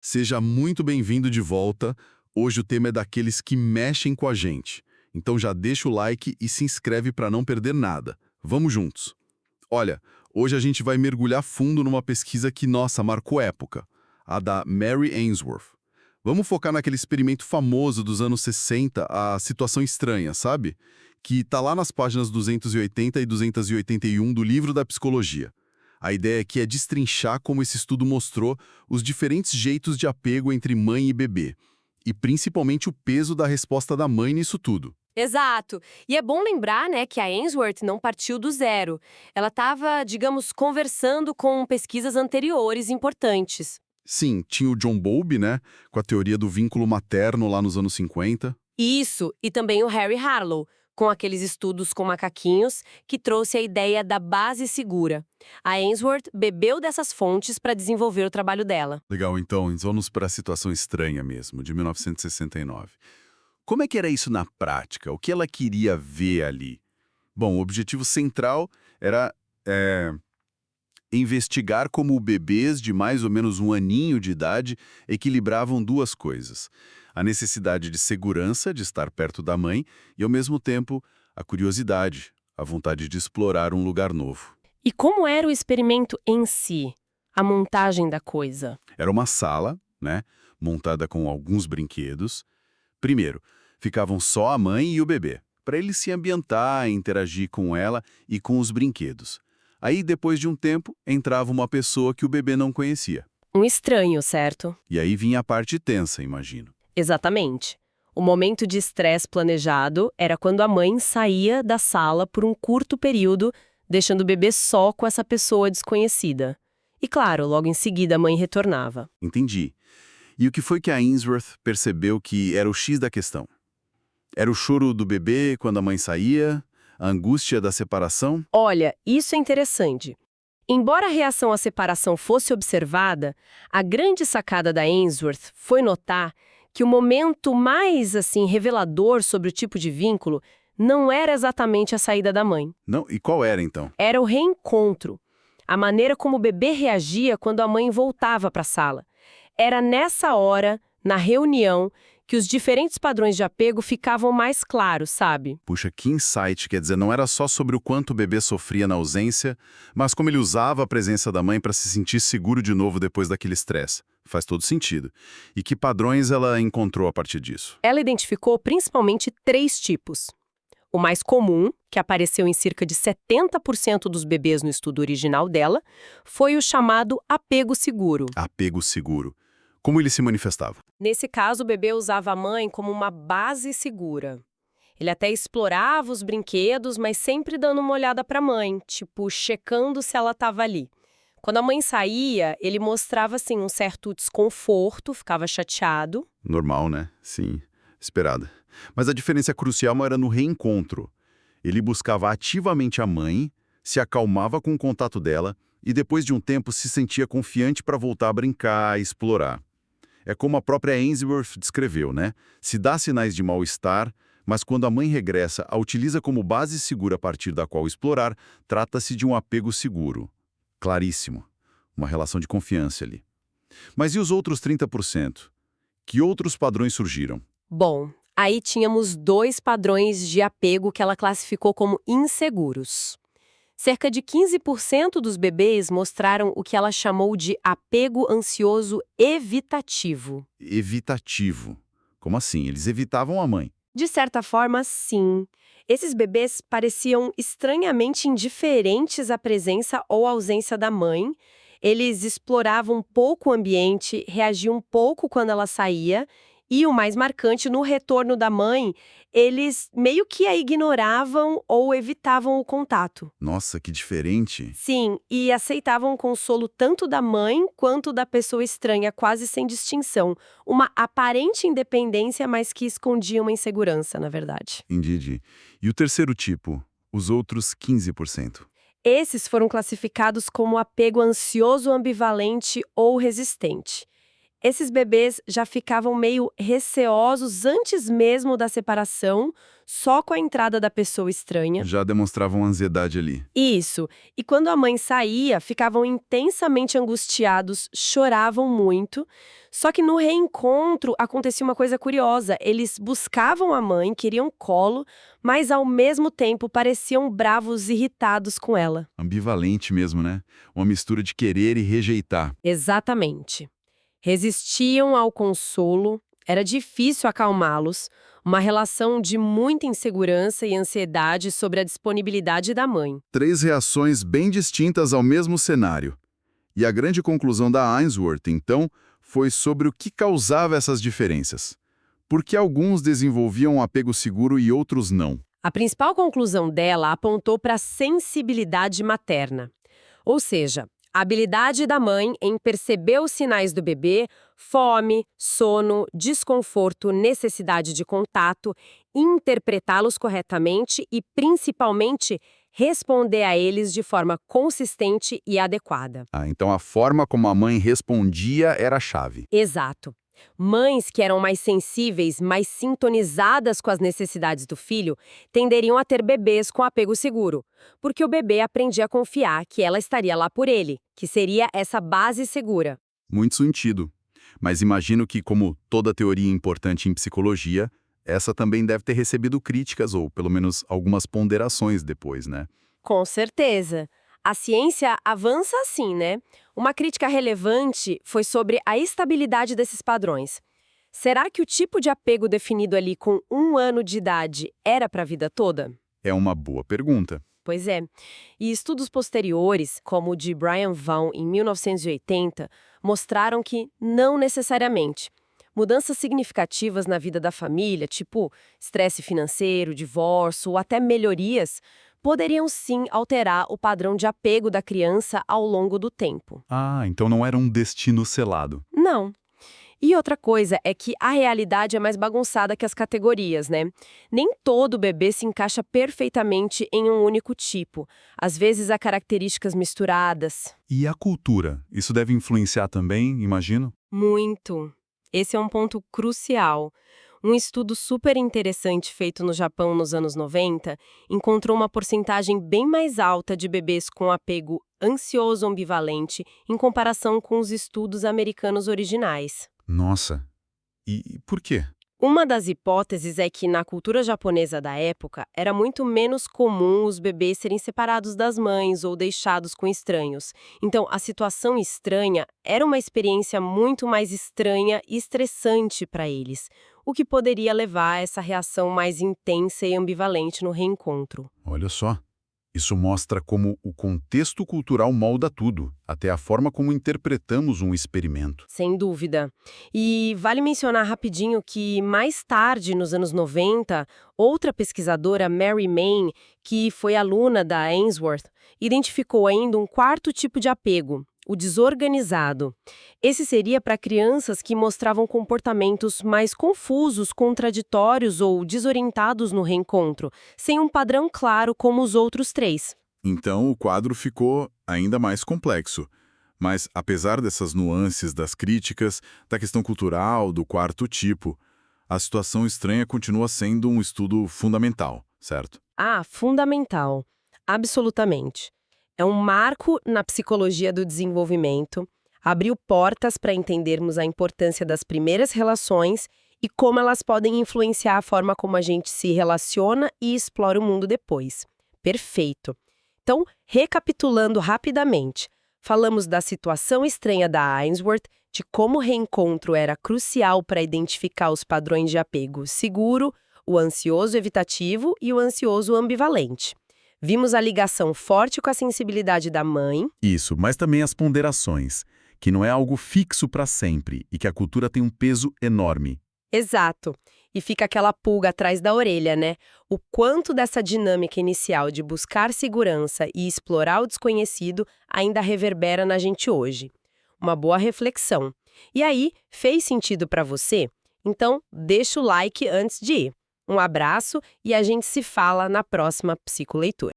Seja muito bem-vindo de volta. Hoje o tema é daqueles que mexem com a gente. Então já deixa o like e se inscreve para não perder nada. Vamos juntos. Olha, hoje a gente vai mergulhar fundo numa pesquisa que, nossa, marcou época. A da Mary Ainsworth. Vamos focar naquele experimento famoso dos anos 60, a situação estranha, sabe? Que tá lá nas páginas 280 e 281 do livro da psicologia. A ideia aqui é destrinchar como esse estudo mostrou os diferentes jeitos de apego entre mãe e bebê, e principalmente o peso da resposta da mãe nisso tudo. Exato. E é bom lembrar, né, que a Ainsworth não partiu do zero. Ela estava, digamos, conversando com pesquisas anteriores importantes. Sim, tinha o John Bowlby, né, com a teoria do vínculo materno lá nos anos 50. Isso, e também o Harry Harlow, com aqueles estudos com macaquinhos, que trouxe a ideia da base segura. A Ainsworth bebeu dessas fontes para desenvolver o trabalho dela. Legal, então, vamos para a situação estranha mesmo, de 1969. Como é que era isso na prática? O que ela queria ver ali? Bom, o objetivo central era investigar como bebês de mais ou menos um aninho de idade equilibravam duas coisas: a necessidade de segurança, de estar perto da mãe, e, ao mesmo tempo, a curiosidade, a vontade de explorar um lugar novo. E como era o experimento em si? A montagem da coisa? Era uma sala, né, montada com alguns brinquedos. Primeiro, ficavam só a mãe e o bebê, para ele se ambientar, interagir com ela e com os brinquedos. Aí, depois de um tempo, entrava uma pessoa que o bebê não conhecia. Um estranho, certo? E aí vinha a parte tensa, imagino. Exatamente. O momento de estresse planejado era quando a mãe saía da sala por um curto período, deixando o bebê só com essa pessoa desconhecida. E claro, logo em seguida a mãe retornava. Entendi. E o que foi que a Ainsworth percebeu que era o X da questão? Era o choro do bebê quando a mãe saía? A angústia da separação? Olha, isso é interessante. Embora a reação à separação fosse observada, a grande sacada da Ainsworth foi notar que o momento mais, revelador sobre o tipo de vínculo não era exatamente a saída da mãe. Não, e qual era então? Era o reencontro. A maneira como o bebê reagia quando a mãe voltava para a sala. Era nessa hora, na reunião, que os diferentes padrões de apego ficavam mais claros, sabe? Puxa, que insight, quer dizer, não era só sobre o quanto o bebê sofria na ausência, mas como ele usava a presença da mãe para se sentir seguro de novo depois daquele estresse. Faz todo sentido. E que padrões ela encontrou a partir disso? Ela identificou principalmente 3 tipos. O mais comum, que apareceu em cerca de 70% dos bebês no estudo original dela, foi o chamado apego seguro. Apego seguro. Como ele se manifestava? Nesse caso, o bebê usava a mãe como uma base segura. Ele até explorava os brinquedos, mas sempre dando uma olhada para a mãe, tipo, checando se ela estava ali. Quando a mãe saía, ele mostrava, um certo desconforto, ficava chateado. Normal, né? Sim, esperada. Mas a diferença crucial era no reencontro. Ele buscava ativamente a mãe, se acalmava com o contato dela e depois de um tempo se sentia confiante para voltar a brincar, a explorar. É como a própria Ainsworth descreveu, né? Se dá sinais de mal-estar, mas quando a mãe regressa, a utiliza como base segura a partir da qual explorar, trata-se de um apego seguro. Claríssimo. Uma relação de confiança ali. Mas e os outros 30%? Que outros padrões surgiram? Bom, aí tínhamos 2 padrões de apego que ela classificou como inseguros. Cerca de 15% dos bebês mostraram o que ela chamou de apego ansioso evitativo. Evitativo. Como assim? Eles evitavam a mãe. De certa forma, sim. Esses bebês pareciam estranhamente indiferentes à presença ou ausência da mãe. Eles exploravam pouco o ambiente, reagiam pouco quando ela saía. E o mais marcante, no retorno da mãe, eles meio que a ignoravam ou evitavam o contato. Nossa, que diferente. Sim, e aceitavam o consolo tanto da mãe quanto da pessoa estranha, quase sem distinção. Uma aparente independência, mas que escondia uma insegurança, na verdade. Entendi. E o terceiro tipo? Os outros 15%? Esses foram classificados como apego ansioso ambivalente ou resistente. Esses bebês já ficavam meio receosos antes mesmo da separação, só com a entrada da pessoa estranha. Já demonstravam ansiedade ali. Isso. E quando a mãe saía, ficavam intensamente angustiados, choravam muito. Só que no reencontro acontecia uma coisa curiosa. Eles buscavam a mãe, queriam colo, mas ao mesmo tempo pareciam bravos e irritados com ela. Ambivalente mesmo, né? Uma mistura de querer e rejeitar. Exatamente. Resistiam ao consolo, era difícil acalmá-los, uma relação de muita insegurança e ansiedade sobre a disponibilidade da mãe. 3 reações bem distintas ao mesmo cenário. E a grande conclusão da Ainsworth, então, foi sobre o que causava essas diferenças. Por que alguns desenvolviam um apego seguro e outros não? A principal conclusão dela apontou para a sensibilidade materna. Ou seja, a habilidade da mãe em perceber os sinais do bebê, fome, sono, desconforto, necessidade de contato, interpretá-los corretamente e, principalmente, responder a eles de forma consistente e adequada. Então a forma como a mãe respondia era a chave. Exato. Mães que eram mais sensíveis, mais sintonizadas com as necessidades do filho, tenderiam a ter bebês com apego seguro, porque o bebê aprendia a confiar que ela estaria lá por ele, que seria essa base segura. Muito sentido. Mas imagino que, como toda teoria importante em psicologia, essa também deve ter recebido críticas ou, pelo menos, algumas ponderações depois, né? Com certeza. A ciência avança assim, né? Uma crítica relevante foi sobre a estabilidade desses padrões. Será que o tipo de apego definido ali com 1 ano de idade era para a vida toda? É uma boa pergunta. Pois é. E estudos posteriores, como o de Brian Vaughan em 1980, mostraram que não necessariamente. Mudanças significativas na vida da família, tipo estresse financeiro, divórcio ou até melhorias, poderiam sim alterar o padrão de apego da criança ao longo do tempo. Então não era um destino selado. Não. E outra coisa é que a realidade é mais bagunçada que as categorias, né? Nem todo bebê se encaixa perfeitamente em um único tipo. Às vezes há características misturadas. E a cultura? Isso deve influenciar também, imagino? Muito. Esse é um ponto crucial. Um estudo super interessante feito no Japão nos anos 90 encontrou uma porcentagem bem mais alta de bebês com apego ansioso ambivalente em comparação com os estudos americanos originais. Nossa. E por quê? Uma das hipóteses é que, na cultura japonesa da época, era muito menos comum os bebês serem separados das mães ou deixados com estranhos. Então, a situação estranha era uma experiência muito mais estranha e estressante para eles, o que poderia levar a essa reação mais intensa e ambivalente no reencontro. Olha só. Isso mostra como o contexto cultural molda tudo, até a forma como interpretamos um experimento. Sem dúvida. E vale mencionar rapidinho que, mais tarde, nos anos 90, outra pesquisadora, Mary Main, que foi aluna da Ainsworth, identificou ainda um 4º tipo de apego, o desorganizado. Esse seria para crianças que mostravam comportamentos mais confusos, contraditórios ou desorientados no reencontro, sem um padrão claro como os outros 3. Então o quadro ficou ainda mais complexo. Mas, apesar dessas nuances das críticas, da questão cultural, do 4º tipo, a situação estranha continua sendo um estudo fundamental, certo? Fundamental. Absolutamente. É um marco na psicologia do desenvolvimento, abriu portas para entendermos a importância das primeiras relações e como elas podem influenciar a forma como a gente se relaciona e explora o mundo depois. Perfeito. Então, recapitulando rapidamente, falamos da situação estranha da Ainsworth, de como o reencontro era crucial para identificar os padrões de apego seguro, o ansioso evitativo e o ansioso ambivalente. Vimos a ligação forte com a sensibilidade da mãe. Isso, mas também as ponderações, que não é algo fixo para sempre e que a cultura tem um peso enorme. Exato. E fica aquela pulga atrás da orelha, né? O quanto dessa dinâmica inicial de buscar segurança e explorar o desconhecido ainda reverbera na gente hoje. Uma boa reflexão. E aí, fez sentido para você? Então, deixa o like antes de ir. Um abraço e a gente se fala na próxima Psicoleitura.